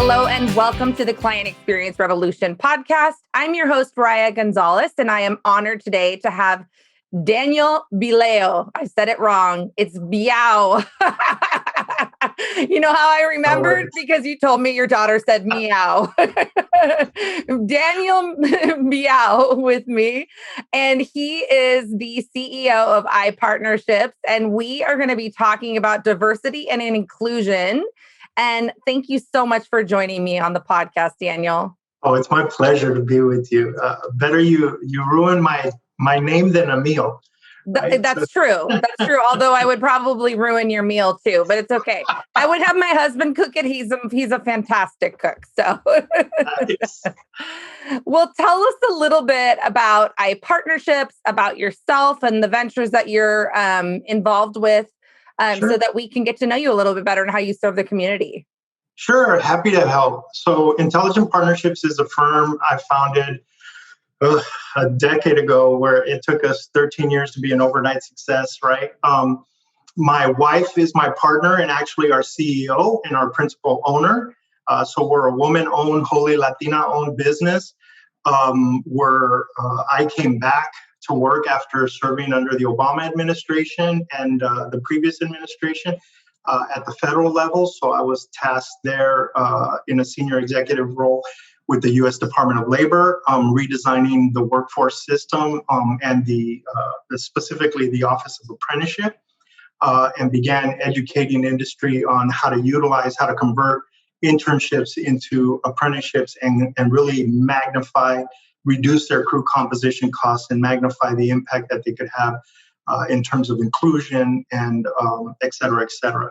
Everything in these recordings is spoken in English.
Hello and welcome to the Client Experience Revolution podcast. I'm your host, Raya Gonzalez, and I am honored today to have Daniel Bileo. I said it wrong. It's Biao. You know how I remembered? Because you told me your daughter said meow. Daniel Biao with me, and he is the CEO of iPartnerships, and we are going to be talking about diversity and inclusion. And thank you so much for joining me on the podcast, Daniel. Oh, it's my pleasure to be with you. Better you ruin my name than a meal. Right? That's true. That's true. Although I would probably ruin your meal too, but it's okay. I would have my husband cook it. He's a fantastic cook. So, Nice. Well, tell us a little bit about iPartnerships, about yourself and the ventures that you're involved with, Sure. so that we can get to know you a little bit better and how you serve the community. Sure, happy to help. So, Intelligent Partnerships is a firm I founded a decade ago, where it took us 13 years to be an overnight success, right? My wife is my partner and actually our CEO and our principal owner. So we're a woman-owned, wholly Latina-owned business. I came back to work after serving under the Obama administration and the previous administration at the federal level. So I was tasked there in a senior executive role with the U.S. Department of Labor, redesigning the workforce system and specifically the Office of Apprenticeship, and began educating industry on how to convert internships into apprenticeships and really reduce their crew composition costs and magnify the impact that they could have in terms of inclusion and et cetera, et cetera.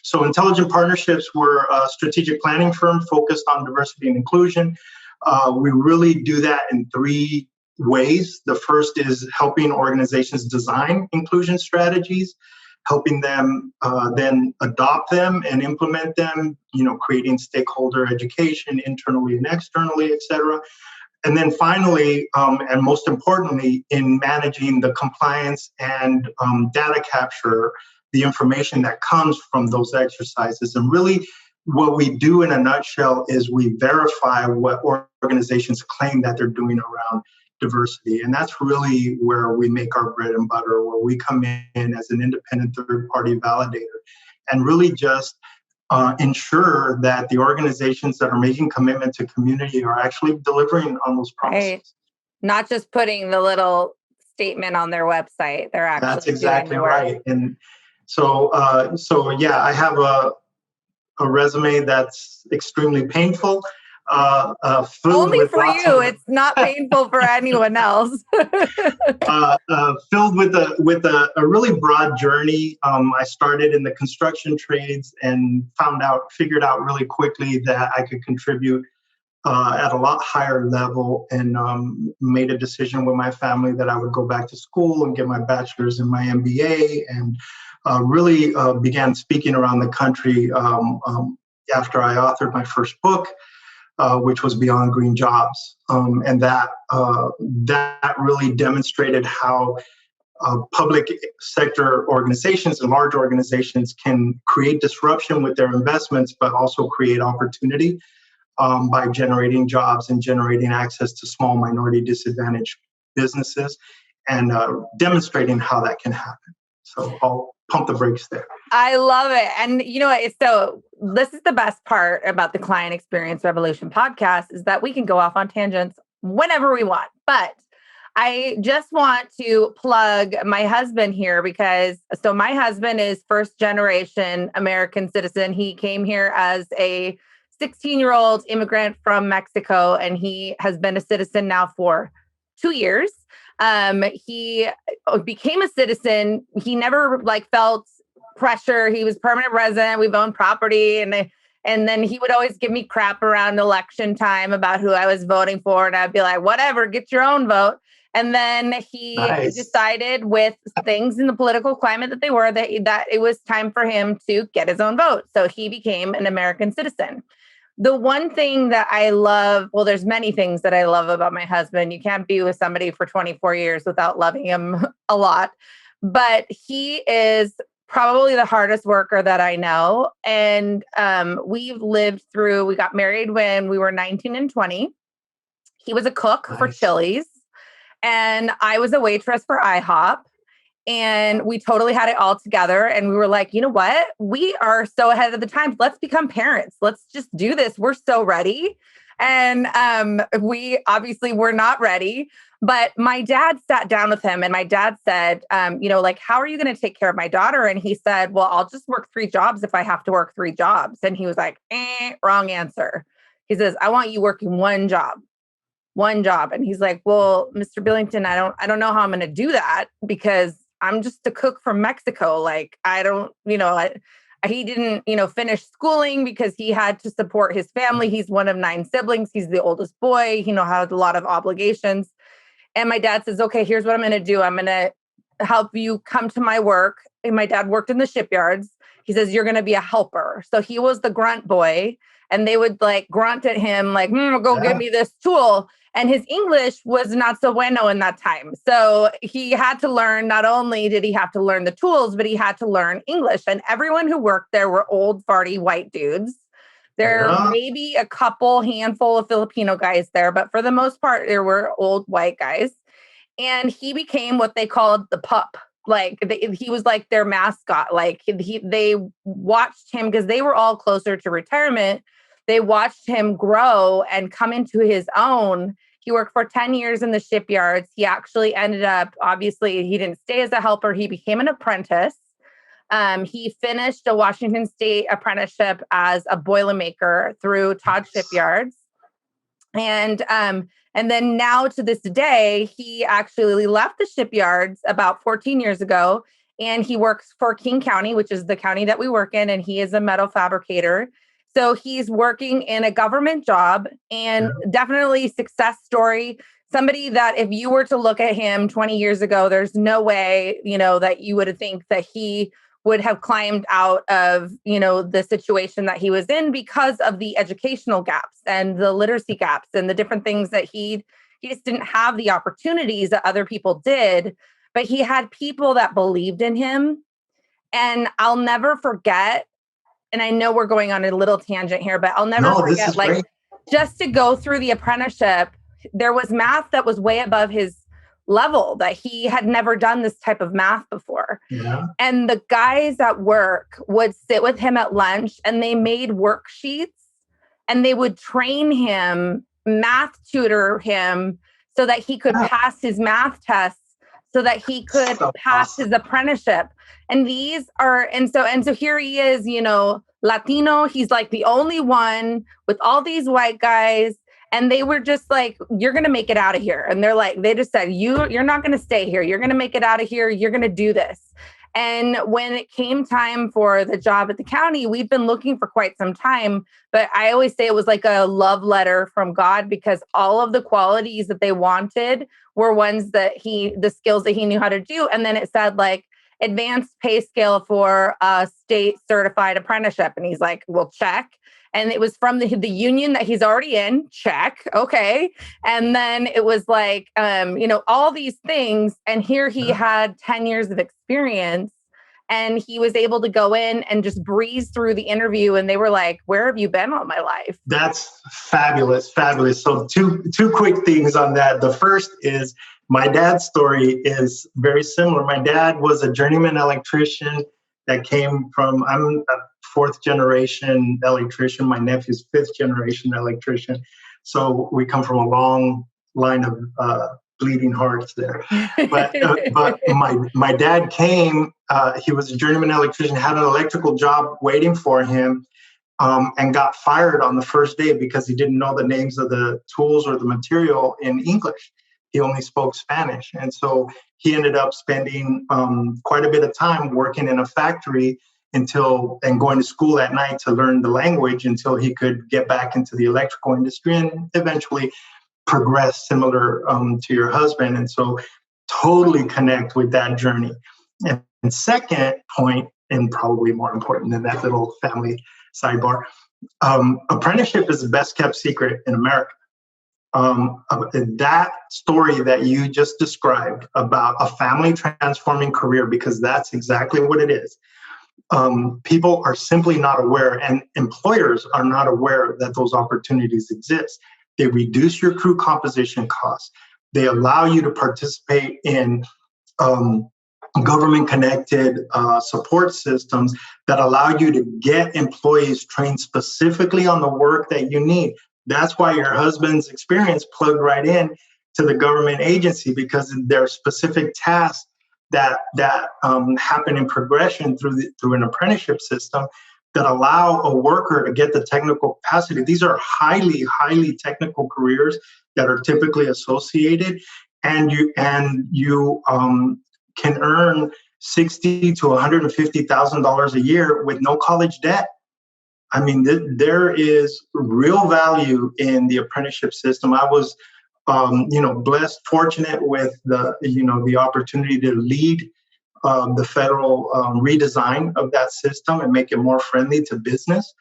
So Intelligent Partnerships, we're a strategic planning firm focused on diversity and inclusion. We really do that in three ways. The first is helping organizations design inclusion strategies, helping them then adopt them and implement them, creating stakeholder education internally and externally, et cetera. And then finally, and most importantly, in managing the compliance and data capture, the information that comes from those exercises. And really what we do in a nutshell is we verify what organizations claim that they're doing around diversity. And that's really where we make our bread and butter, where we come in as an independent third-party validator and really just ensure that the organizations that are making commitment to community are actually delivering on those promises. Right. Not just putting the little statement on their website. They're actually That's exactly doing the work. right. And so yeah, I have a resume that's extremely painful. Only for you. It's not painful for anyone else. Filled with a really broad journey. I started in the construction trades and figured out really quickly that I could contribute at a lot higher level, and made a decision with my family that I would go back to school and get my bachelor's and my MBA, and really began speaking around the country after I authored my first book, which was Beyond Green Jobs. And that really demonstrated how public sector organizations and large organizations can create disruption with their investments, but also create opportunity by generating jobs and generating access to small minority disadvantaged businesses, and demonstrating how that can happen. So I'll pump the brakes there. I love it. And so this is the best part about the Client Experience Revolution podcast, is that we can go off on tangents whenever we want. But I just want to plug my husband here, because my husband is first generation American citizen. He came here as a 16-year-old immigrant from Mexico, and he has been a citizen now for 2 years. He became a citizen. He never felt pressure. He was permanent resident. We've owned property, and then he would always give me crap around election time about who I was voting for, and I'd be like, whatever, get your own vote. And then he decided, with things in the political climate that they were, that it was time for him to get his own vote. So he became an American citizen. The one thing that I love, well, there's many things that I love about my husband. You can't be with somebody for 24 years without loving him a lot. But he is probably the hardest worker that I know. And we got married when we were 19 and 20. He was a cook for Chili's, and I was a waitress for IHOP. And we totally had it all together. And we were like, you know what? We are so ahead of the times. Let's become parents. Let's just do this. We're so ready. And we obviously were not ready. But my dad sat down with him and my dad said, like, how are you going to take care of my daughter? And he said, well, I'll just work 3 jobs if I have to work 3 jobs. And he was like, wrong answer. He says, I want you working 1 job. And he's like, well, Mr. Billington, I don't know how I'm going to do that because I'm just a cook from Mexico. Like, I don't, he didn't, finish schooling because he had to support his family. He's one of 9 siblings. He's the oldest boy. He has a lot of obligations. And my dad says, okay, here's what I'm going to do. I'm going to help you come to my work. And my dad worked in the shipyards. He says, you're going to be a helper. So he was the grunt boy. And they would like grunt at him, like, go get me this tool. And his English was not so bueno in that time. So he had to learn, not only did he have to learn the tools, but he had to learn English. And everyone who worked there were old, farty white dudes. There may be a handful of Filipino guys there, but for the most part, there were old white guys. And he became what they called the pup. Like he was like their mascot. Like they watched him because they were all closer to retirement. They watched him grow and come into his own. He worked for 10 years in the shipyards. He actually ended up, obviously, he didn't stay as a helper. He became an apprentice. He finished a Washington State apprenticeship as a boilermaker through Todd Shipyards. And then now to this day, he actually left the shipyards about 14 years ago, and he works for King County, which is the county that we work in, and he is a metal fabricator. So he's working in a government job, and definitely success story. Somebody that if you were to look at him 20 years ago, there's no way, that you would think that he would have climbed out of, the situation that he was in because of the educational gaps and the literacy gaps and the different things that he just didn't have the opportunities that other people did. But he had people that believed in him. And I'll never forget, and I know we're going on a little tangent here, but I'll never forget, like, great. Just to go through the apprenticeship, there was math that was way above his level, that he had never done this type of math before. Yeah. And the guys at work would sit with him at lunch and they made worksheets and they would train him, math tutor him so that he could pass his math tests, so that he could pass his apprenticeship. And so here he is, Latino. He's like the only one with all these white guys. And they were just like, you're going to make it out of here. And they just said, you're not going to stay here. You're going to make it out of here. You're going to do this. And when it came time for the job at the county, we'd been looking for quite some time. But I always say it was like a love letter from God, because all of the qualities that they wanted were ones that the skills that he knew how to do. And then it said like advanced pay scale for a state certified apprenticeship. And he's like, well, check. And it was from the union that he's already in. Check. Okay. And then it was like, all these things. And here he had 10 years of experience, and he was able to go in and just breeze through the interview. And they were like, where have you been all my life? That's fabulous. Fabulous. So two quick things on that. The first is my dad's story is very similar. My dad was a journeyman electrician that came from, I'm a 4th generation electrician. My nephew's 5th generation electrician. So we come from a long line of bleeding hearts there. But my dad came, he was a journeyman electrician, had an electrical job waiting for him, and got fired on the first day because he didn't know the names of the tools or the material in English. He only spoke Spanish. And so he ended up spending quite a bit of time working in a factory and going to school at night to learn the language until he could get back into the electrical industry and eventually progress similar to your husband. And so totally connect with that journey. And second point, and probably more important than that little family sidebar, apprenticeship is the best kept secret in America. That story that you just described about a family transforming career, because that's exactly what it is. people are simply not aware, and employers are not aware that those opportunities exist. They reduce your crew composition costs. They allow you to participate in government-connected support systems that allow you to get employees trained specifically on the work that you need. That's why your husband's experience plugged right in to the government agency, because there are specific tasks that happen in progression through an apprenticeship system that allow a worker to get the technical capacity. These are highly, highly technical careers that are typically associated, and you can earn $60,000 to $150,000 a year with no college debt. I mean, there is real value in the apprenticeship system. I was, blessed, fortunate with the opportunity to lead the federal redesign of that system and make it more friendly to business.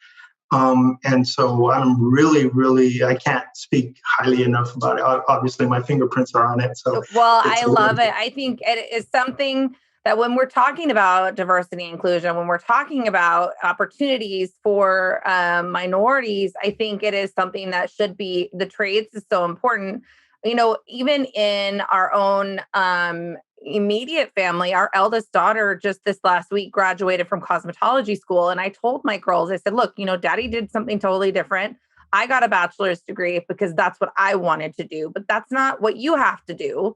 And so I'm really, really, I can't speak highly enough about it. Obviously, my fingerprints are on it. So, well, I love it. I think it is something that when we're talking about diversity and inclusion, when we're talking about opportunities for minorities, I think it is something that should be, the trades is so important. Even in our own immediate family, our eldest daughter just this last week graduated from cosmetology school. And I told my girls, I said, look, daddy did something totally different. I got a bachelor's degree because that's what I wanted to do, but that's not what you have to do.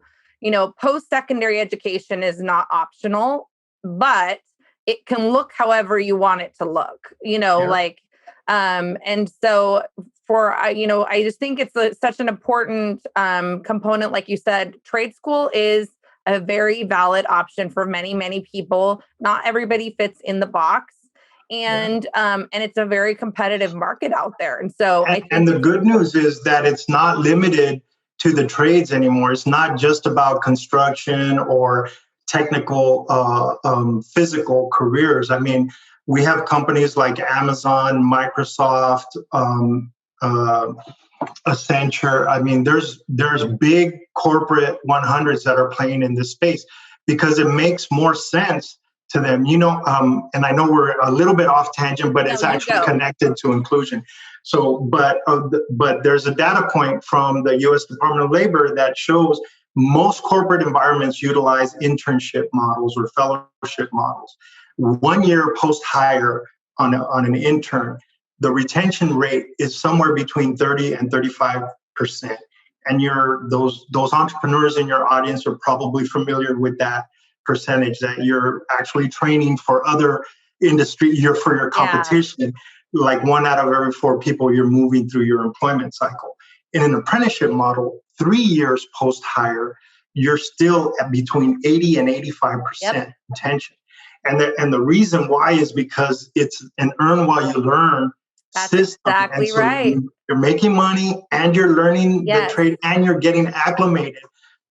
Post-secondary education is not optional, but it can look however you want it to look, and so I just think it's such an important component. Like you said, trade school is a very valid option for many, many people. Not everybody fits in the box. And it's a very competitive market out there. And so and the good news is that it's not limited to the trades anymore. It's not just about construction or technical, physical careers. I mean, we have companies like Amazon, Microsoft, Accenture. I mean, there's big corporate 100s that are playing in this space because it makes more sense to them, and I know we're a little bit off tangent, but it's actually connected to inclusion. So, but there's a data point from the U.S. Department of Labor that shows most corporate environments utilize internship models or fellowship models. 1 year post-hire on an intern, the retention rate is somewhere between 30 and 35%. And those entrepreneurs in your audience are probably familiar with that percentage, that you're actually training for other industry, for your competition. Yeah. Like 1 out of every 4 people you're moving through your employment cycle. In an apprenticeship model, 3 years post-hire, you're still at between 80 and 85% retention. And the reason why is because it's an earn while you learn system. Exactly, so right. You're making money and you're learning the trade and you're getting acclimated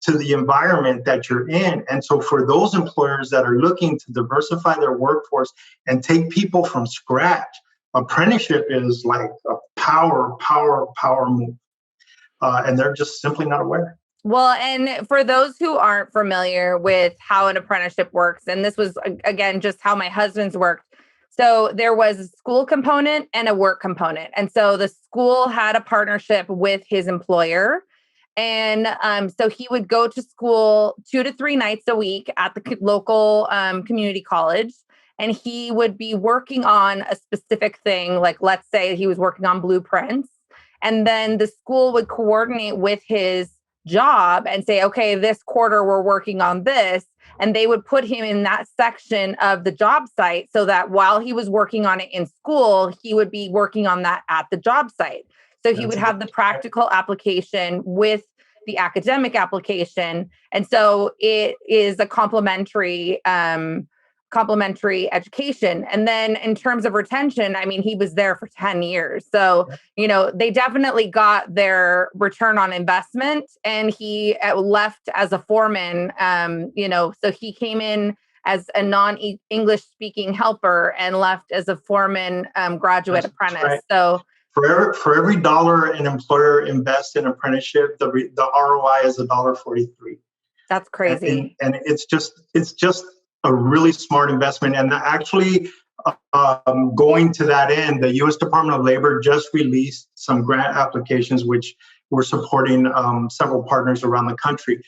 to the environment that you're in. And so for those employers that are looking to diversify their workforce and take people from scratch, apprenticeship is like a power move. And they're just simply not aware. Well, and for those who aren't familiar with how an apprenticeship works, and this was, again, just how my husband's worked. So there was a school component and a work component. And so the school had a partnership with his employer. And so he would go to school 2 to 3 nights a week at the local community college. And he would be working on a specific thing. Like, let's say he was working on blueprints. And then the school would coordinate with his job and say, okay, this quarter we're working on this. And they would put him in that section of the job site so that while he was working on it in school, he would be working on that at the job site. So he would have the practical application with the academic application. And so it is a complementary education. And then in terms of retention, I mean, he was there for 10 years. So, they definitely got their return on investment, and he left as a foreman, so he came in as a non-English speaking helper and left as a foreman graduate apprentice. Right. So for every dollar an employer invests in apprenticeship, the ROI is $1.43. That's crazy. And it's just a really smart investment. And actually, Going to that end, the U.S. Department of Labor just released some grant applications, which we're supporting several partners around the country.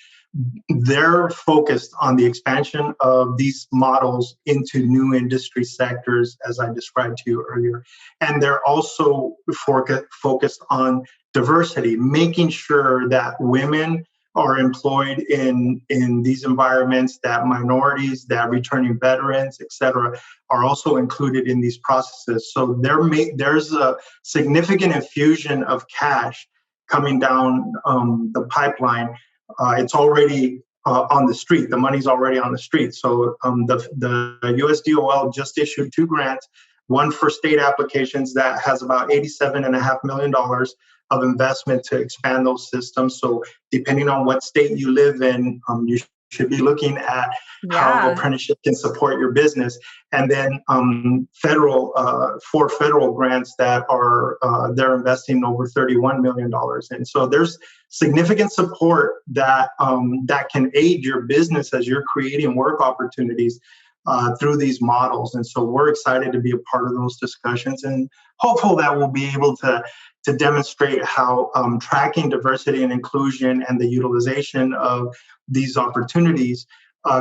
They're focused on the expansion of these models into new industry sectors, as I described to you earlier. And they're also focused on diversity, making sure that women are employed in these environments, that minorities, that returning veterans, et cetera, are also included in these processes. So there's a significant infusion of cash coming down the pipeline. It's already on the street. The money's already on the street. So the USDOL just issued 2 grants, one for state applications that has about $87.5 million of investment to expand those systems. So depending on what state you live in, you should be looking at how apprenticeship can support your business. And then federal 4 federal grants that are they're investing over $31 million. And so there's significant support that that can aid your business as you're creating work opportunities through these models. And so we're excited to be a part of those discussions, and hopeful that we'll be able to demonstrate how tracking diversity and inclusion and the utilization of these opportunities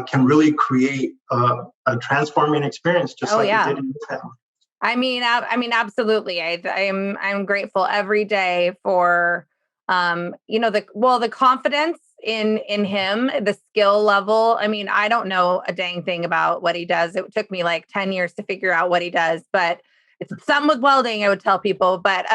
can really create a transforming experience, just like it did in your family. I mean, absolutely. I'm grateful every day for the confidence in him, the skill level. I mean, I don't know a dang thing about what he does. It took me like 10 years to figure out what he does, but it's something with welding, I would tell people. But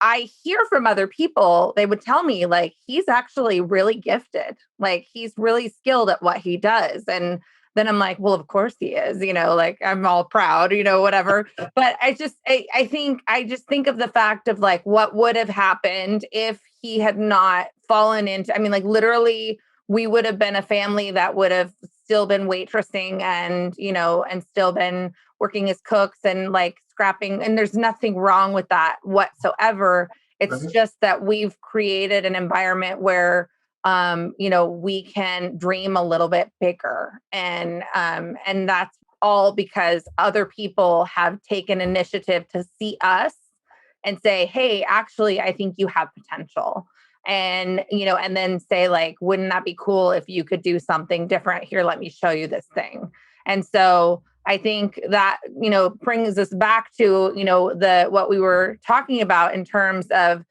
I hear from other people, they would tell me like, he's actually really gifted. Like he's really skilled at what he does. And then I'm like, well, of course he is, like I'm all proud, whatever. But I just think of the fact of like, what would have happened if he had not fallen into, like literally we would have been a family that would have still been waitressing and, and still been working as cooks and like scrapping. And there's nothing wrong with that whatsoever. It's just that we've created an environment where, we can dream a little bit bigger. And that's all because other people have taken initiative to see us and say, hey, actually, I think you have potential. And, and then say like, wouldn't that be cool if you could do something different here? Let me show you this thing. And so I think that, brings us back to, what we were talking about in terms of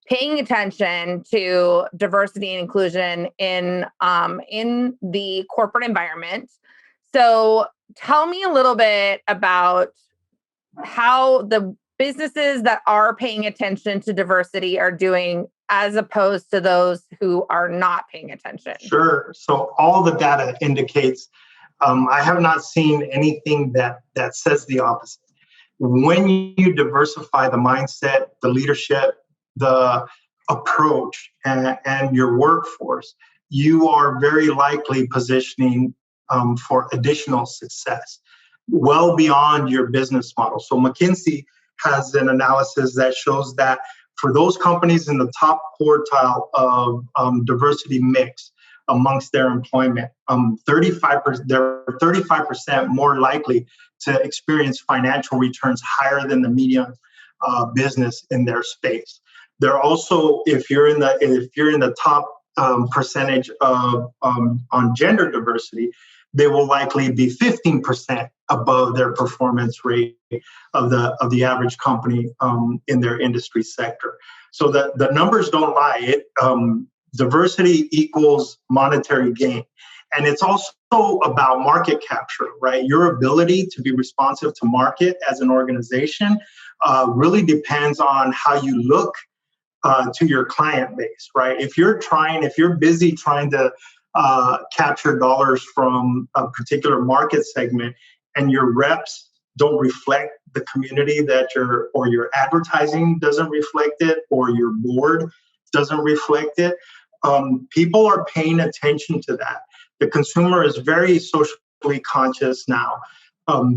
paying attention to diversity and inclusion in the corporate environment. So tell me a little bit about how the businesses that are paying attention to diversity are doing as opposed to those who are not paying attention. Sure. So all the data indicates, I have not seen anything that says the opposite. When you diversify the mindset, the leadership, the approach, and your workforce, you are very likely positioning for additional success well beyond your business model. So McKinsey has an analysis that shows that for those companies in the top quartile of diversity mix amongst their employment, 35%, they're 35% more likely to experience financial returns higher than the median business in their space. They're also, if you're in the top percentage of on gender diversity, they will likely be 15% above their performance rate of the average company in their industry sector. So the numbers don't lie. Diversity equals monetary gain. And it's also about market capture, right? Your ability to be responsive to market as an organization really depends on how you look to your client base, right? If you're busy trying to capture dollars from a particular market segment and your reps don't reflect the community or your advertising doesn't reflect it, or your board doesn't reflect it, people are paying attention to that. The consumer is very socially conscious now.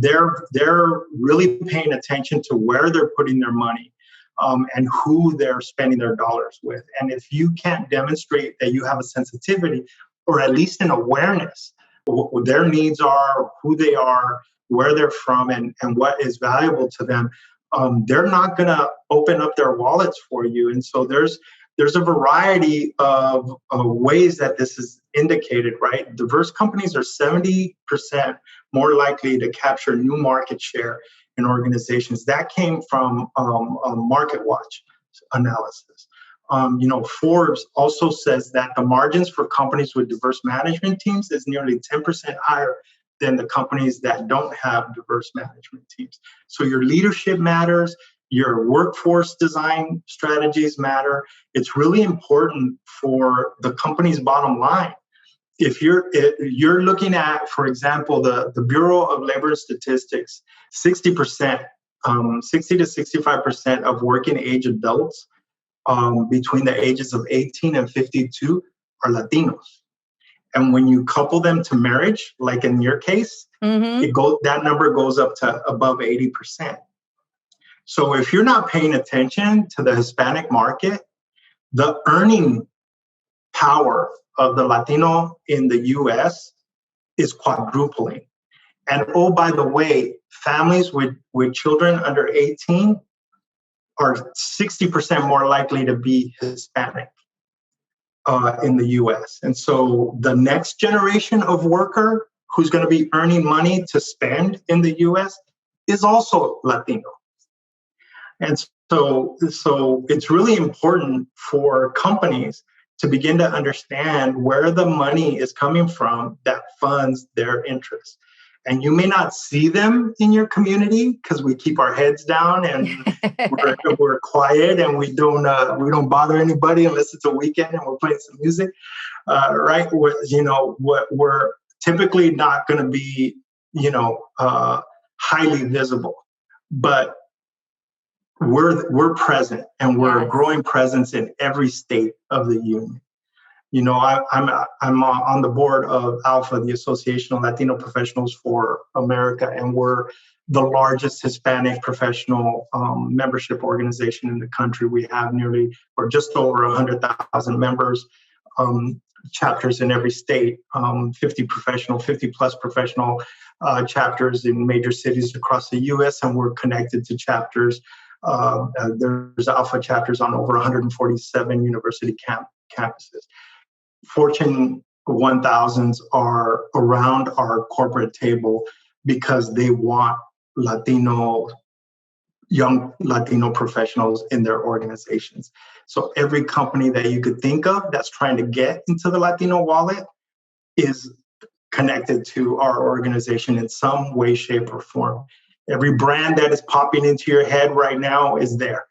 They're really paying attention to where they're putting their money and who they're spending their dollars with. And if you can't demonstrate that you have a sensitivity or at least an awareness of what their needs are, who they are, where they're from and what is valuable to them, they're not going to open up their wallets for you. And so there's a variety of ways that this is indicated, right? Diverse companies are 70% more likely to capture new market share in organizations. That came from a Market Watch analysis. Forbes also says that the margins for companies with diverse management teams is nearly 10% higher than the companies that don't have diverse management teams. So your leadership matters, your workforce design strategies matter. It's really important for the company's bottom line. If you're looking at, for example, the Bureau of Labor Statistics, 60%, 60 to 65% of working age adults between the ages of 18 and 52 are Latinos. And when you couple them to marriage, like in your case, that number goes up to above 80%. So if you're not paying attention to the Hispanic market, the earning power of the Latino in the US is quadrupling. And oh, by the way, families with children under 18 are 60% more likely to be Hispanic in the US. And so the next generation of worker who's going to be earning money to spend in the US is also Latino. And so it's really important for companies to begin to understand where the money is coming from that funds their interests. And you may not see them in your community because we keep our heads down and we're quiet and we don't bother anybody unless it's a weekend and we're playing some music, right? We're typically not going to be, highly visible, but we're present and we're a growing presence in every state of the union. I'm on the board of ALFA, the Association of Latino Professionals for America, and we're the largest Hispanic professional membership organization in the country. We have just over 100,000 members, chapters in every state, 50 plus professional chapters in major cities across the U.S., and we're connected to chapters. There's ALFA chapters on over 147 university campuses. Fortune 1000s are around our corporate table because they want young Latino professionals in their organizations. So every company that you could think of that's trying to get into the Latino wallet is connected to our organization in some way, shape, or form. Every brand that is popping into your head right now is there.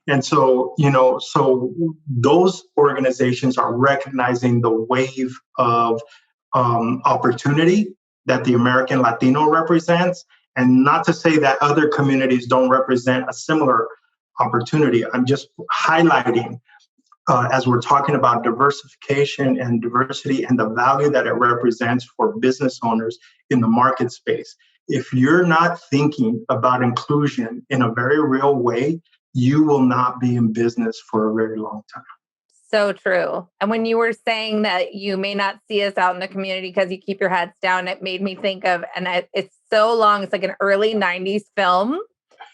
And so, those organizations are recognizing the wave of opportunity that the American Latino represents. And not to say that other communities don't represent a similar opportunity. I'm just highlighting, as we're talking about diversification and diversity and the value that it represents for business owners in the market space. If you're not thinking about inclusion in a very real way, you will not be in business for a very long time. So true. And when you were saying that you may not see us out in the community because you keep your heads down, it made me think of, and it's so long, it's like an early 90s film.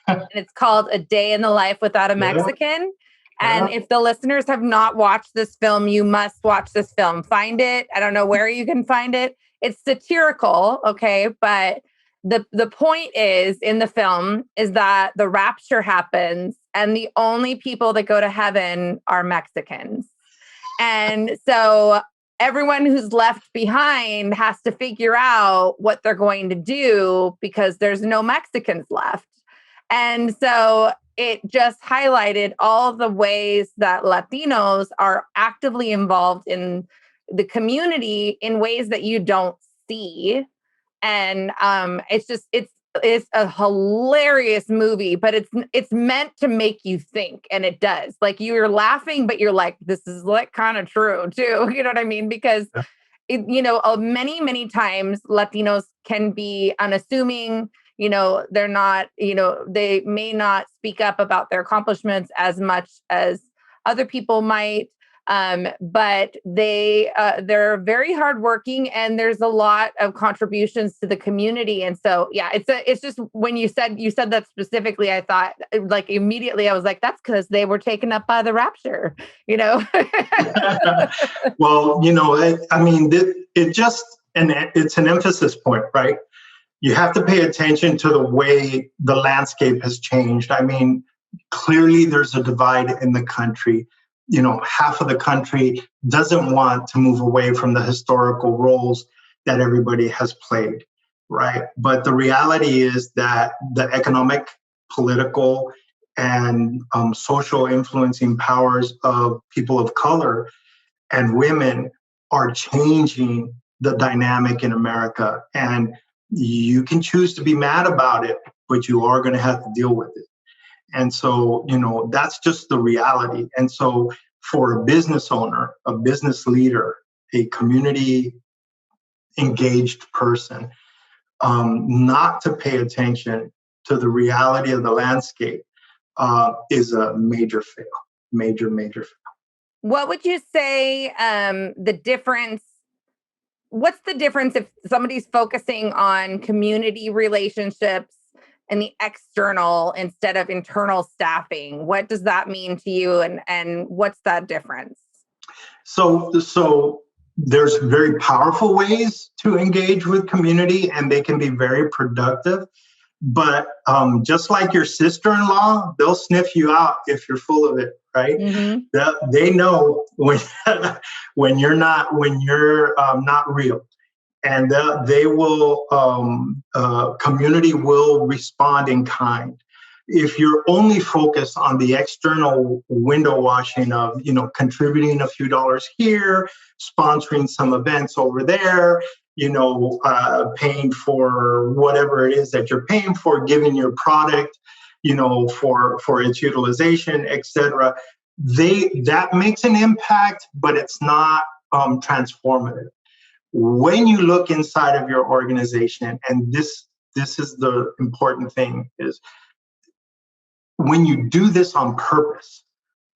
And it's called A Day in the Life Without a Mexican. And if the listeners have not watched this film, you must watch this film. Find it. I don't know where you can find it. It's satirical, okay? But the point is in the film is that the rapture happens and the only people that go to heaven are Mexicans. And so everyone who's left behind has to figure out what they're going to do because there's no Mexicans left. And so it just highlighted all the ways that Latinos are actively involved in the community in ways that you don't see. And it's a hilarious movie, but it's meant to make you think, and it does. Like you're laughing, but you're like, this is like kind of true too. You know what I mean? Because many times Latinos can be unassuming. They're not. They may not speak up about their accomplishments as much as other people might. But they're very hardworking, and there's a lot of contributions to the community. And so, yeah, it's just when you said that specifically, I thought like immediately I was like, that's because they were taken up by the rapture, you know. Well, I mean, it's an emphasis point, right? You have to pay attention to the way the landscape has changed. I mean, clearly there's a divide in the country. Half of the country doesn't want to move away from the historical roles that everybody has played, right? But the reality is that the economic, political, and social influencing powers of people of color and women are changing the dynamic in America. And you can choose to be mad about it, but you are going to have to deal with it. And so, that's just the reality. And so for a business owner, a business leader, a community engaged person, not to pay attention to the reality of the landscape is a major fail, major fail. What would you say the difference? What's the difference if somebody's focusing on community relationships and the external instead of internal staffing? What does that mean to you, and what's that difference? So there's very powerful ways to engage with community, and they can be very productive. But just like your sister-in-law, they'll sniff you out if you're full of it, right? Mm-hmm. They know when you're not real, and they will community will respond in kind. If you're only focused on the external window washing of contributing a few dollars here, sponsoring some events over there, paying for whatever it is that you're paying for, giving your product, for its utilization, etc. That makes an impact, but it's not transformative. When you look inside of your organization, and this is the important thing, is when you do this on purpose,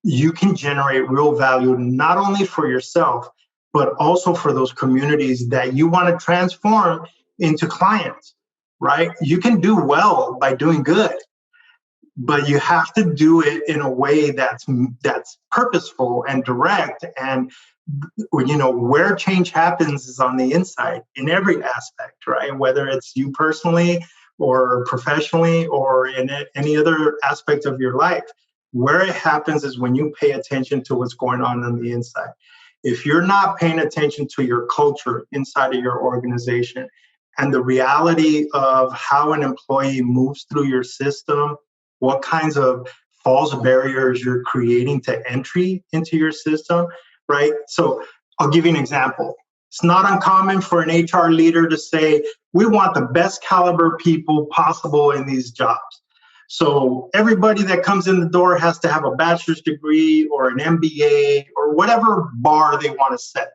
you can generate real value, not only for yourself, but also for those communities that you want to transform into clients, right? You can do well by doing good, but you have to do it in a way that's purposeful and direct. And where change happens is on the inside in every aspect, right? Whether it's you personally or professionally or in any other aspect of your life. Where it happens is when you pay attention to what's going on the inside. If you're not paying attention to your culture inside of your organization and the reality of how an employee moves through your system, what kinds of false barriers you're creating to entry into your system, right? So I'll give you an example. It's not uncommon for an HR leader to say, we want the best caliber people possible in these jobs. So everybody that comes in the door has to have a bachelor's degree or an MBA or whatever bar they want to set.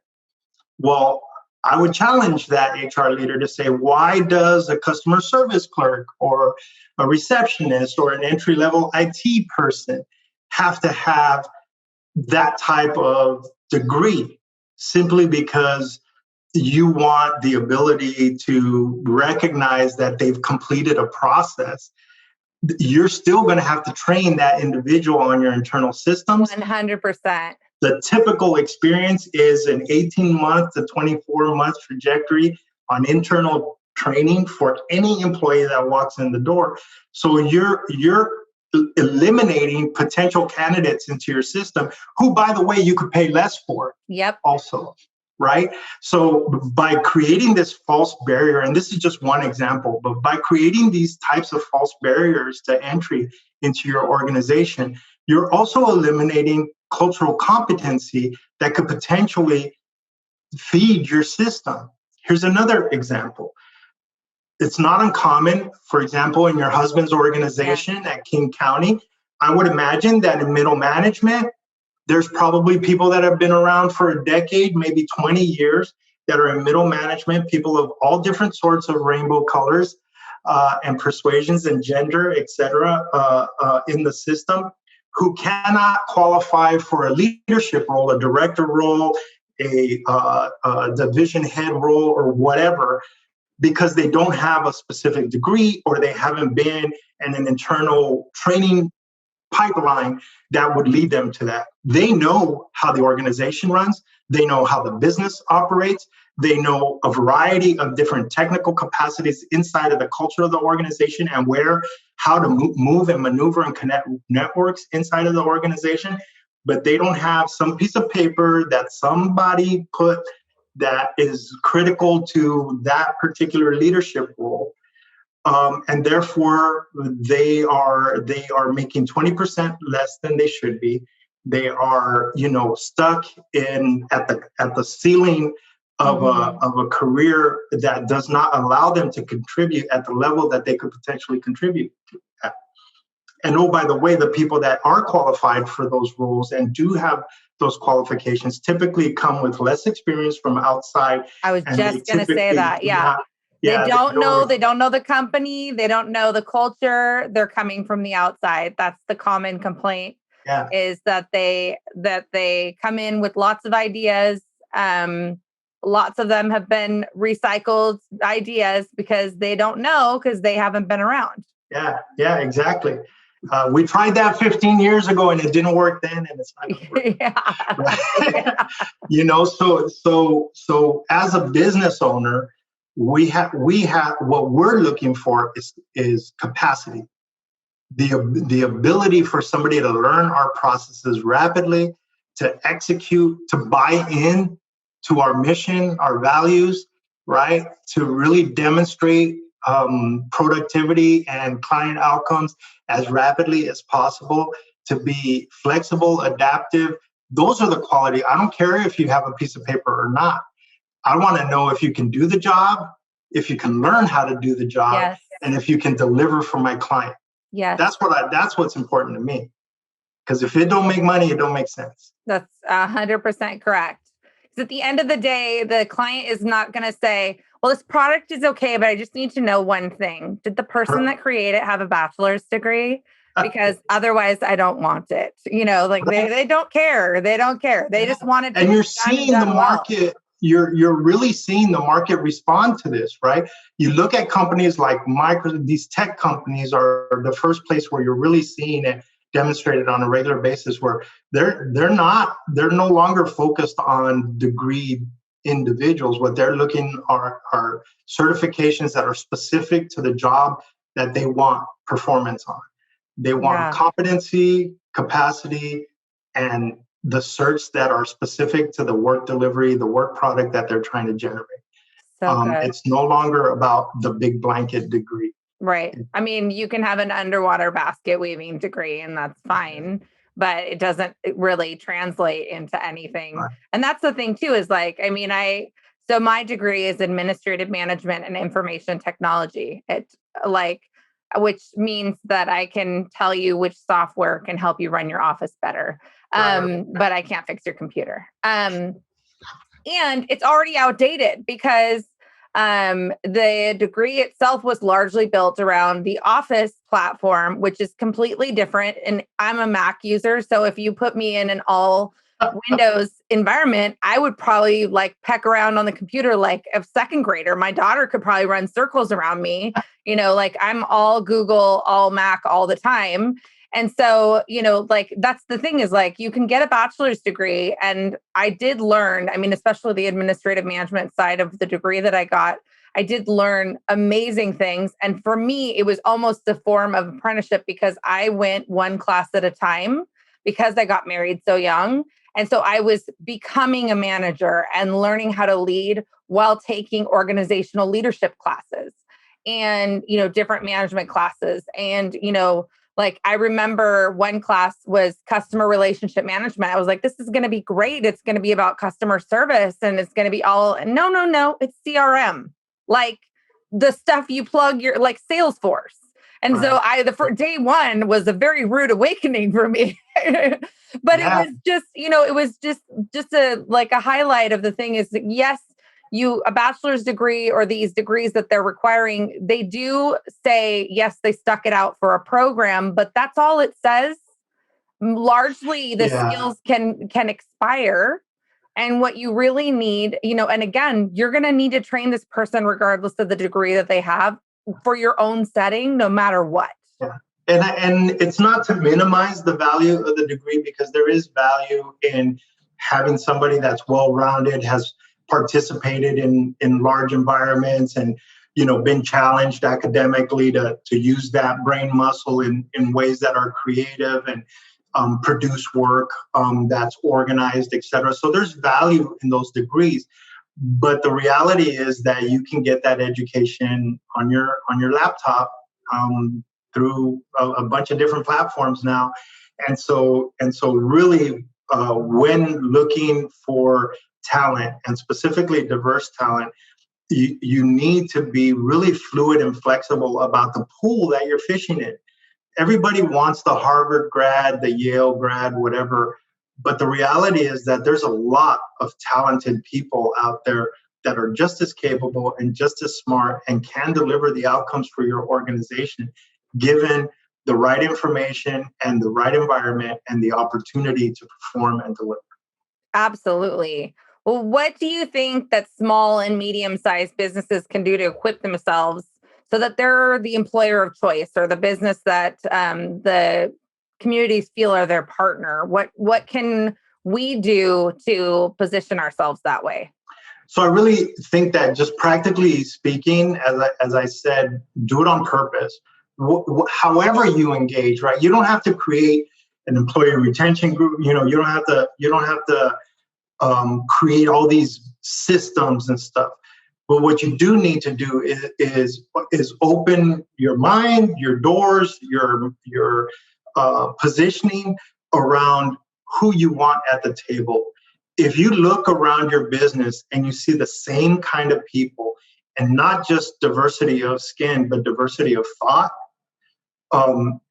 Well, I would challenge that HR leader to say, why does a customer service clerk or a receptionist or an entry-level IT person have to have that type of degree? Simply because you want the ability to recognize that they've completed a process. You're still going to have to train that individual on your internal systems. 100%. The typical experience is an 18-month to 24-month trajectory on internal training for any employee that walks in the door. So you're eliminating potential candidates into your system who, by the way, you could pay less for. Yep. Also, right? So by creating this false barrier, and this is just one example, but by creating these types of false barriers to entry into your organization, you're also eliminating cultural competency that could potentially feed your system. Here's another example. It's not uncommon, for example, in your husband's organization at King County, I would imagine that in middle management, there's probably people that have been around for a decade, maybe 20 years, that are in middle management, people of all different sorts of rainbow colors and persuasions and gender, et cetera, in the system. who cannot qualify for a leadership role, a director role, a division head role, or whatever, because they don't have a specific degree or they haven't been in an internal training pipeline that would lead them to that. They know how the organization runs. They know how the business operates. They know a variety of different technical capacities inside of the culture of the organization and how to move and maneuver and connect networks inside of the organization. But they don't have some piece of paper that somebody put that is critical to that particular leadership role. And therefore, they are making 20% less than they should be. They are, stuck at the ceiling of a career that does not allow them to contribute at the level that they could potentially contribute at. And oh, by the way, the people that are qualified for those roles and do have those qualifications typically come with less experience from outside. I was just going to say that. Yeah. They don't know the company. They don't know the culture. They're coming from the outside. That's the common complaint. Yeah. Is that they come in with lots of ideas. Lots of them have been recycled ideas because they don't know, because they haven't been around. Yeah, exactly. We tried that 15 years ago and it didn't work then, and it's not going to work. Yeah. So as a business owner, we have what we're looking for is capacity, the ability for somebody to learn our processes rapidly, to execute, to buy in to our mission, our values, right? To really demonstrate productivity and client outcomes as rapidly as possible, to be flexible, adaptive. Those are the quality. I don't care if you have a piece of paper or not. I want to know if you can do the job, if you can learn how to do the job, yes, and if you can deliver for my client. Yes. That's what's important to me. Because if it don't make money, it don't make sense. That's 100% correct. Because at the end of the day, the client is not going to say, well, this product is okay, but I just need to know one thing. Did the person that created it have a bachelor's degree? Because otherwise I don't want it. They don't care. They don't care. They just want it to and you're seeing the market. Well. You're really seeing the market respond to this, right? You look at companies like these tech companies are the first place where you're really seeing it demonstrated on a regular basis, where they're no longer focused on degree individuals. What they're looking are certifications that are specific to the job that they want performance on. They want competency, capacity, and the certs that are specific to the work delivery, the work product that they're trying to generate. It's no longer about the big blanket degree. Right. I mean, you can have an underwater basket weaving degree and that's fine, but it doesn't really translate into anything. Right. And that's the thing too, is so my degree is administrative management and information technology. Which means that I can tell you which software can help you run your office better. But I can't fix your computer. And it's already outdated because the degree itself was largely built around the Office platform, which is completely different. And I'm a Mac user. So if you put me in an all Windows environment, I would probably peck around on the computer like a second grader. My daughter could probably run circles around me. I'm all Google, all Mac all the time. And so, that's the thing is you can get a bachelor's degree. And I did learn, especially the administrative management side of the degree that I got, I did learn amazing things. And for me, it was almost a form of apprenticeship because I went one class at a time because I got married so young. And so I was becoming a manager and learning how to lead while taking organizational leadership classes and, different management classes. And, I remember one class was customer relationship management. I was like, this is going to be great. It's going to be about customer service and it's going to be no, it's CRM. The stuff you plug your Salesforce. And right. So day one was a very rude awakening for me, but it was just, it was just a highlight of the thing is that yes, a bachelor's degree or these degrees that they're requiring, they do say, yes, they stuck it out for a program, but that's all it says. largely the skills can expire. And what you really need, and again, you're going to need to train this person regardless of the degree that they have for your own setting, no matter what. Yeah. And it's not to minimize the value of the degree, because there is value in having somebody that's well-rounded, has participated in large environments, and been challenged academically to use that brain muscle in ways that are creative and produce work that's organized, et cetera. So there's value in those degrees. But the reality is that you can get that education on your laptop through a bunch of different platforms now. And so really, when looking for talent, and specifically diverse talent, you need to be really fluid and flexible about the pool that you're fishing in. Everybody wants the Harvard grad, the Yale grad, whatever. But the reality is that there's a lot of talented people out there that are just as capable and just as smart and can deliver the outcomes for your organization, given the right information and the right environment and the opportunity to perform and deliver. Absolutely. Well, what do you think that small and medium-sized businesses can do to equip themselves so that they're the employer of choice, or the business that the communities feel are their partner? What can we do to position ourselves that way? So I really think that, just practically speaking, as I said, do it on purpose. However you engage, right? You don't have to create an employee retention group. You don't have to create all these systems and stuff. But what you do need to do is open your mind, your doors, your positioning around who you want at the table. If you look around your business and you see the same kind of people, and not just diversity of skin, but diversity of thought,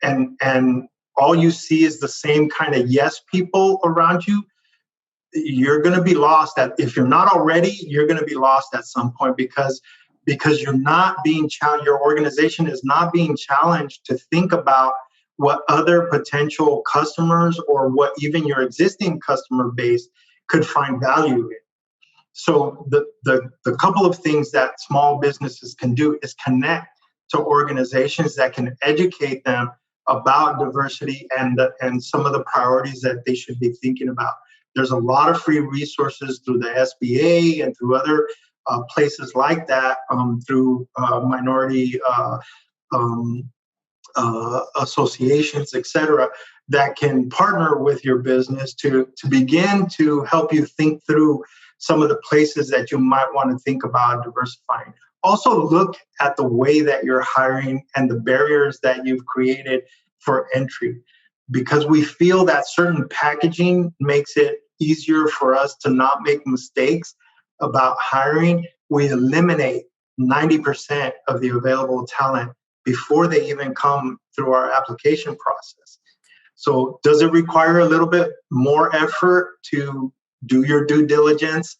and all you see is the same kind of yes people around you, you're going to be lost. If you're not already, you're going to be lost at some point, because you're not being challenged. Your organization is not being challenged to think about what other potential customers, or what even your existing customer base could find value in. So the couple of things that small businesses can do is connect to organizations that can educate them about diversity and some of the priorities that they should be thinking about. There's a lot of free resources through the SBA and through other places like that, through minority associations, et cetera, that can partner with your business to begin to help you think through some of the places that you might want to think about diversifying. Also, look at the way that you're hiring and the barriers that you've created for entry, because we feel that certain packaging makes it easier for us to not make mistakes about hiring. We eliminate 90% of the available talent before they even come through our application process. So does it require a little bit more effort to do your due diligence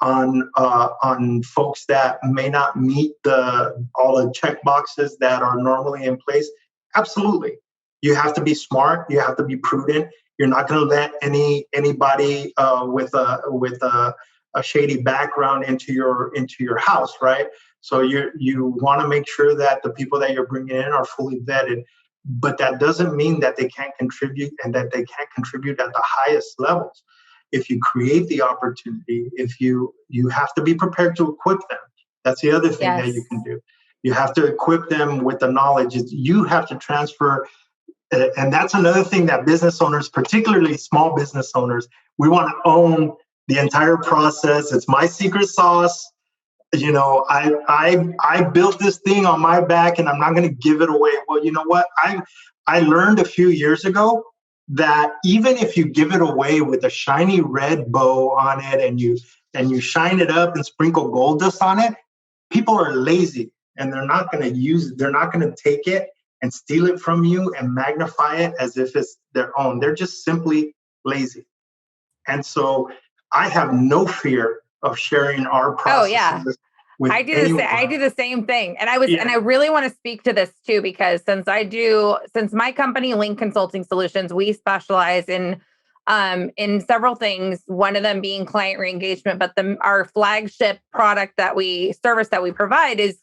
on folks that may not meet all the check boxes that are normally in place? Absolutely. You have to be smart. You have to be prudent. You're not going to let anybody with a shady background into your house, right? So you want to make sure that the people that you're bringing in are fully vetted, but that doesn't mean that they can't contribute, and that they can't contribute at the highest levels. If you create the opportunity, if you have to be prepared to equip them. That's the other thing that you can do. You have to equip them with the knowledge. You have to transfer. And that's another thing that business owners, particularly small business owners, we want to own the entire process. It's my secret sauce. I built this thing on my back, and I'm not going to give it away. Well, you know what? I learned a few years ago that even if you give it away with a shiny red bow on it, and you shine it up and sprinkle gold dust on it, people are lazy, and they're not going to take it and steal it from you and magnify it as if it's their own. They're just simply lazy. And so I have no fear of sharing our processes with I do anyone. I do the same thing. And I really want to speak to this too, because since my company, Link Consulting Solutions, we specialize in several things, one of them being client reengagement, but our flagship service that we provide is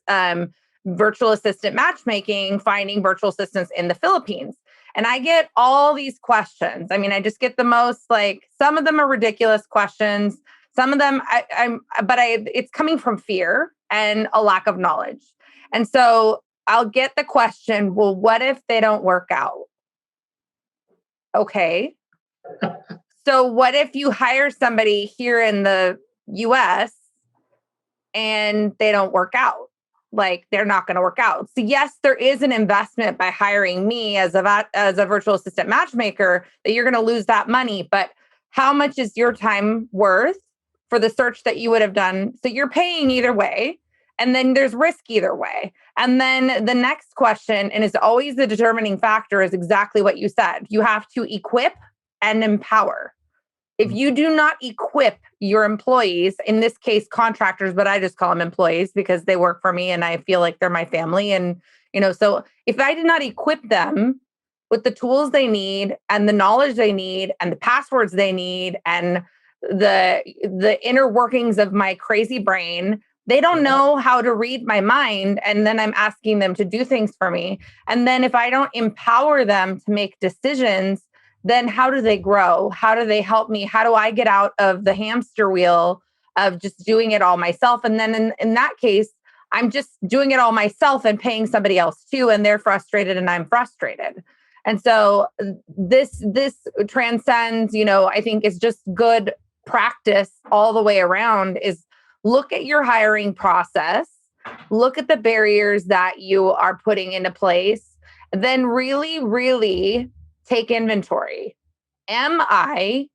virtual assistant matchmaking, finding virtual assistants in the Philippines. And I get all these questions. I mean, I just get the most, like, some of them are ridiculous questions. Some of them it's coming from fear and a lack of knowledge. And so I'll get the question, well, what if they don't work out? Okay. So what if you hire somebody here in the US and they don't work out? Like, they're not going to work out. So yes, there is an investment by hiring me as a virtual assistant matchmaker, that you're going to lose that money. But how much is your time worth for the search that you would have done? So you're paying either way. And then there's risk either way. And then the next question, and it's always the determining factor, is exactly what you said. You have to equip and empower. If you do not equip your employees, in this case, contractors, but I just call them employees because they work for me and I feel like they're my family. And, so if I did not equip them with the tools they need and the knowledge they need and the passwords they need and the inner workings of my crazy brain, they don't know how to read my mind. And then I'm asking them to do things for me. And then if I don't empower them to make decisions, then how do they grow? How do they help me? How do I get out of the hamster wheel of just doing it all myself? And then in that case, I'm just doing it all myself and paying somebody else too. And they're frustrated and I'm frustrated. And so this transcends, I think is just good practice all the way around. Is look at your hiring process, look at the barriers that you are putting into place, then really, really take inventory. Am I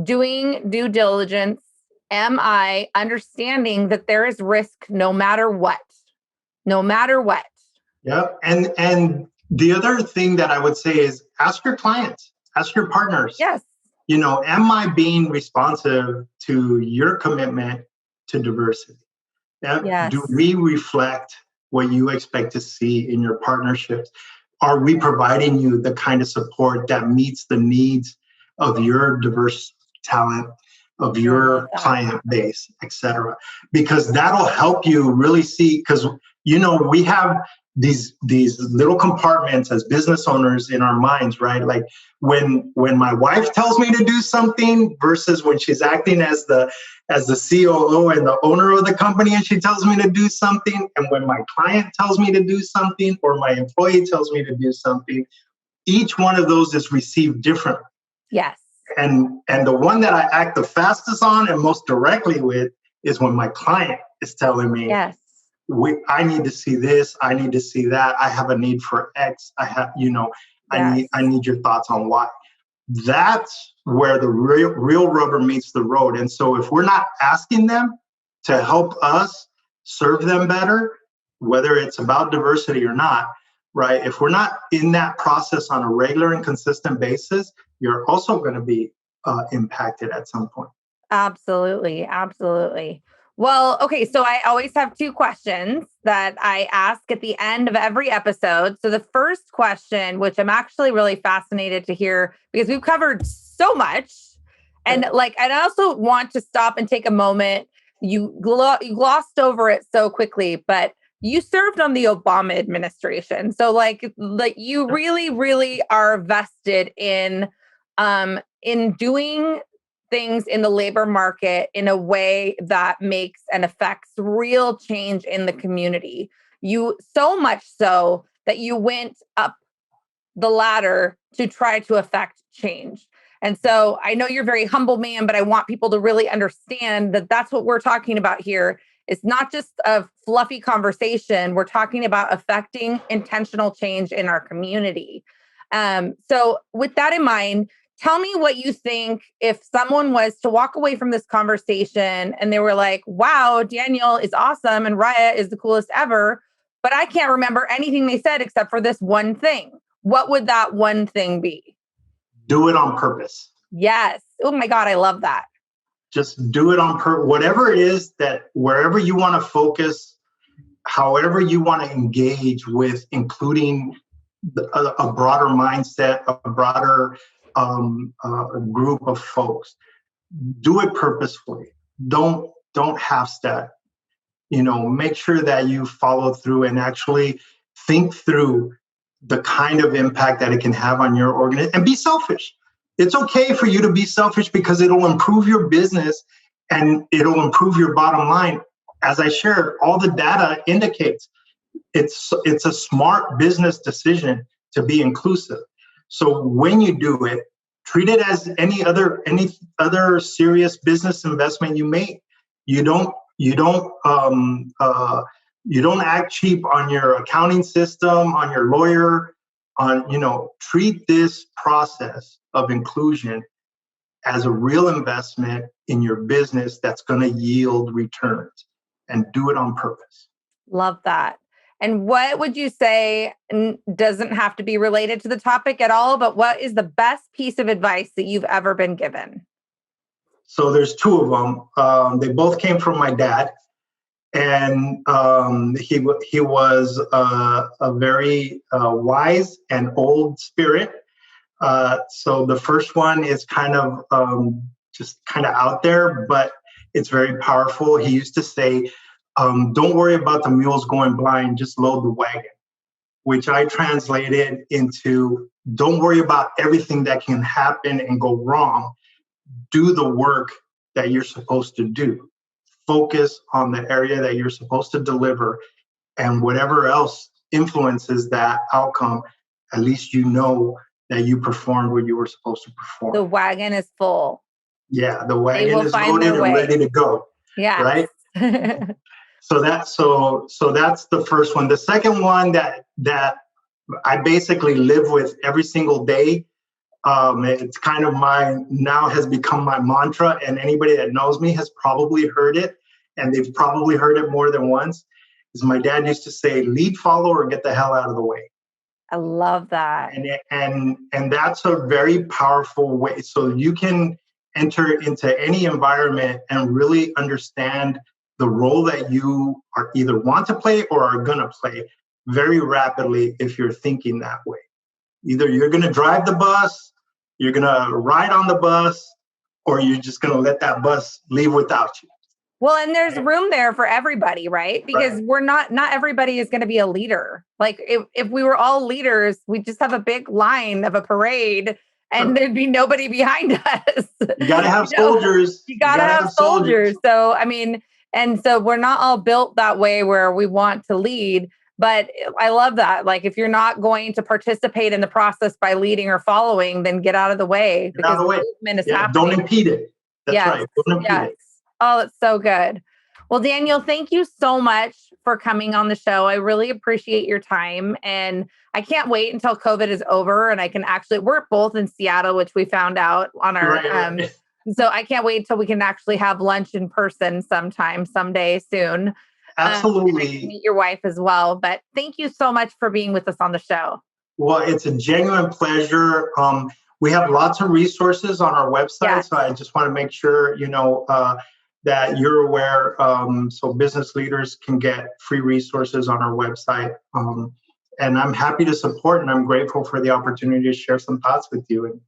doing due diligence? Am I understanding that there is risk no matter what? No matter what. Yeah. And the other thing that I would say is ask your clients, ask your partners. Yes. Am I being responsive to your commitment to diversity? Yes. Do we reflect what you expect to see in your partnerships? Are we providing you the kind of support that meets the needs of your diverse talent, of your client base, et cetera? Because that'll help you really see, because, we have these little compartments as business owners in our minds, right? Like when my wife tells me to do something versus when she's acting as the COO and the owner of the company and she tells me to do something, and when my client tells me to do something or my employee tells me to do something, each one of those is received differently. Yes. And the one that I act the fastest on and most directly with is when my client is telling me, yes, I need to see this, I need to see that, I have a need for X, I need your thoughts on Y. That's where the real rubber meets the road. And so if we're not asking them to help us serve them better, whether it's about diversity or not, right? If we're not in that process on a regular and consistent basis, you're also going to be impacted at some point. Absolutely. Absolutely. Well, okay. So I always have two questions that I ask at the end of every episode. So the first question, which I'm actually really fascinated to hear because we've covered so much. And I also want to stop and take a moment. You glossed over it so quickly, but you served on the Obama administration. So like you really, really are vested in doing things in the labor market in a way that makes and affects real change in the community. You so much so that you went up the ladder to try to affect change. And so I know you're a very humble man, but I want people to really understand that that's what we're talking about here. It's not just a fluffy conversation. We're talking about affecting intentional change in our community. So with that in mind, tell me what you think if someone was to walk away from this conversation and they were like, wow, Daniel is awesome and Raya is the coolest ever, but I can't remember anything they said except for this one thing. What would that one thing be? Do it on purpose. Yes. Oh my God, I love that. Just do it on whatever it is that wherever you want to focus, however you want to engage with, including a broader mindset, a broader group of folks. Do it purposefully. Don't half-step. Make sure that you follow through and actually think through the kind of impact that it can have on your organization, and be selfish. It's okay for you to be selfish because it'll improve your business and it'll improve your bottom line. As I shared, all the data indicates it's a smart business decision to be inclusive. So when you do it, treat it as any other serious business investment you make. You don't act cheap on your accounting system, on your lawyer, treat this process of inclusion as a real investment in your business that's going to yield returns, and do it on purpose. Love that. And what would you say, doesn't have to be related to the topic at all, but what is the best piece of advice that you've ever been given? So there's two of them. They both came from my dad. And he was a very wise and old spirit. So the first one is kind of just kind of out there, but it's very powerful. He used to say, don't worry about the mules going blind, just load the wagon, which I translated into, don't worry about everything that can happen and go wrong. Do the work that you're supposed to do. Focus on the area that you're supposed to deliver, and whatever else influences that outcome, at least you know that you performed what you were supposed to perform. The wagon is full. Yeah, the wagon is loaded and ready to go. Yeah. Right? So that's the first one. The second one that I basically live with every single day. It's kind of has become my mantra, and anybody that knows me has probably heard it, and they've probably heard it more than once, is my dad used to say, lead, follow, or get the hell out of the way. I love that. And that's a very powerful way. So you can enter into any environment and really understand the role that you are either want to play or are going to play very rapidly if you're thinking that way. Either you're going to drive the bus, you're going to ride on the bus, or you're just going to let that bus leave without you. Well, and there's room there for everybody, right? Because we're not everybody is going to be a leader. Like if we were all leaders, we'd just have a big line of a parade and there'd be nobody behind us. You got to have soldiers. You got to have soldiers. So, I mean, and so we're not all built that way where we want to lead. But I love that. Like, if you're not going to participate in the process by leading or following, then get out of the way. Get out of the way. Movement is happening. Don't impede it. That's right. Don't impede it. Oh, it's so good. Well, Daniel, thank you so much for coming on the show. I really appreciate your time. And I can't wait until COVID is over and I can we're both in Seattle, which we found out on our, so I can't wait until we can actually have lunch in person someday soon. Absolutely. Meet your wife as well. But thank you so much for being with us on the show. Well, it's a genuine pleasure. We have lots of resources on our website. So I just want to make sure, that you're aware. So business leaders can get free resources on our website. And I'm happy to support, and I'm grateful for the opportunity to share some thoughts with you, and,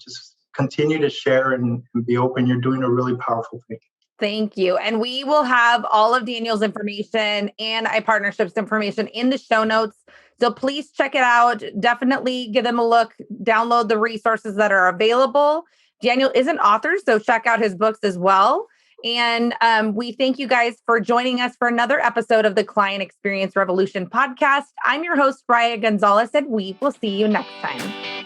just continue to share and be open. You're doing a really powerful thing. Thank you. And we will have all of Daniel's information and iPartnerships information in the show notes. So please check it out. Definitely give them a look, download the resources that are available. Daniel is an author, so check out his books as well. And we thank you guys for joining us for another episode of the Client Experience Revolution podcast. I'm your host, Raya Gonzalez, and we will see you next time.